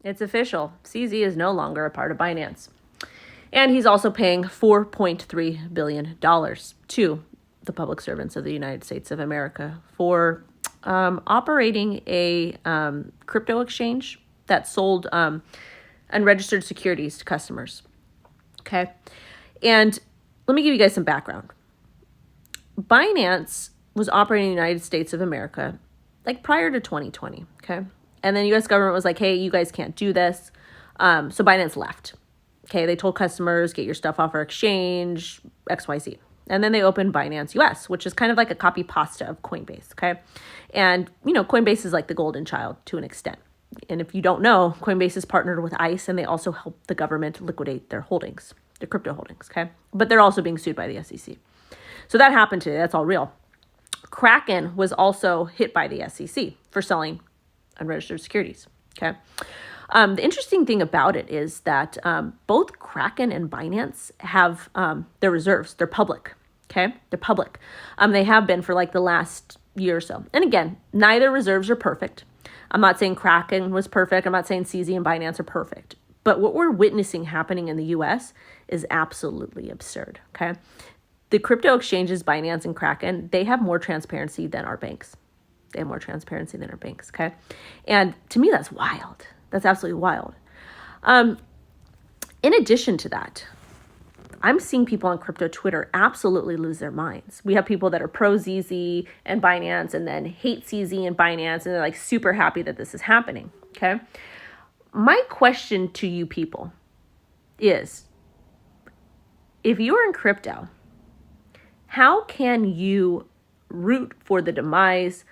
It's official. CZ is no longer a part of Binance. And he's also paying $4.3 billion to the public servants of the United States of America for operating a crypto exchange that sold unregistered securities to customers. Okay. And let me give you guys some background. Binance was operating in the United States of America like prior to 2020. Okay. And then the U.S. government was like, hey, you guys can't do this. So Binance left. Okay. They told customers, get your stuff off our exchange, XYZ. And then they opened Binance US, which is kind of like a copy pasta of Coinbase. Okay. And, you know, Coinbase is like the golden child to an extent. And if you don't know, Coinbase is partnered with ICE, and they also help the government liquidate their holdings, their crypto holdings. Okay. But they're also being sued by the SEC. So that happened today. That's all real. Kraken was also hit by the SEC for selling unregistered securities. Okay. The interesting thing about it is that both Kraken and Binance have their reserves. They're public. Okay. They're public. They have been for like the last year or so. And again, neither reserves are perfect. I'm not saying Kraken was perfect. I'm not saying CZ and Binance are perfect. But what we're witnessing happening in the US is absolutely absurd. Okay. The crypto exchanges, Binance and Kraken, they have more transparency than our banks. They have more transparency than our banks. Okay. And to me, that's wild. That's absolutely wild. In addition to that, I'm seeing people on crypto Twitter absolutely lose their minds. We have people that are pro ZZ and Binance and then hate CZ and Binance, and they're like super happy that this is happening. Okay. My question to you people is, if you're in crypto, how can you root for the demise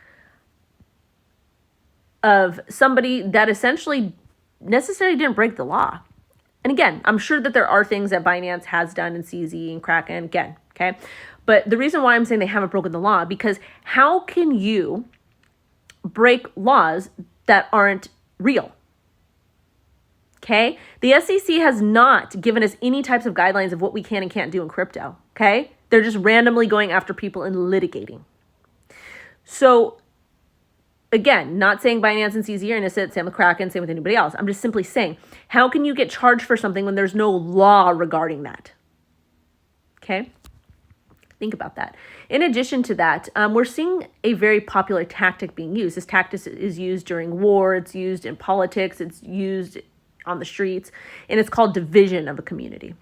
of somebody that essentially necessarily didn't break the law? And again, I'm sure that there are things that Binance has done in CZ and Kraken again, okay? But the reason why I'm saying they haven't broken the law, because how can you break laws that aren't real? Okay? The SEC has not given us any types of guidelines of what we can and can't do in crypto, okay? They're just randomly going after people and litigating. So again, not saying Binance and CZ are innocent, same with Kraken, same with anybody else. I'm just simply saying, how can you get charged for something when there's no law regarding that? Okay? Think about that. In addition to that, we're seeing a very popular tactic being used. This tactic is used during war. It's used in politics. It's used on the streets. And it's called division of a community.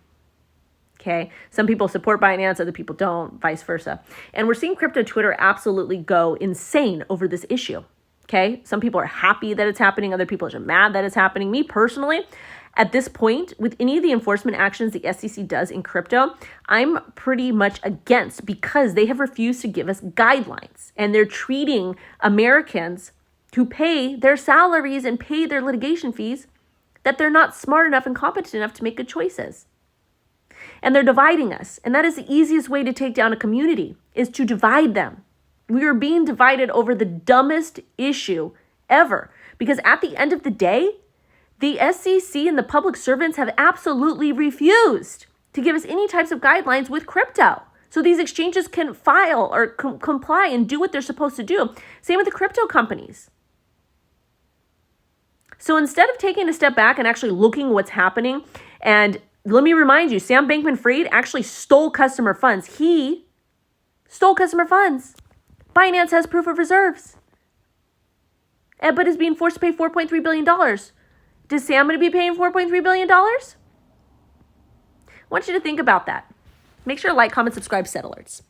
Okay. Some people support Binance, other people don't, vice versa. And we're seeing crypto Twitter absolutely go insane over this issue. Okay. Some people are happy that it's happening. Other people are mad that it's happening. Me personally, at this point, with any of the enforcement actions the SEC does in crypto, I'm pretty much against, because they have refused to give us guidelines, and they're treating Americans who pay their salaries and pay their litigation fees that they're not smart enough and competent enough to make good choices. And they're dividing us. And that is the easiest way to take down a community, is to divide them. We are being divided over the dumbest issue ever. Because at the end of the day, the SEC and the public servants have absolutely refused to give us any types of guidelines with crypto, so these exchanges can file or comply and do what they're supposed to do. Same with the crypto companies. So instead of taking a step back and actually looking what's happening, and let me remind you, Sam Bankman-Fried actually stole customer funds. He stole customer funds. Binance has proof of reserves, but is being forced to pay $4.3 billion. Does Sam going to be paying $4.3 billion? I want you to think about that. Make sure to like, comment, subscribe, set alerts.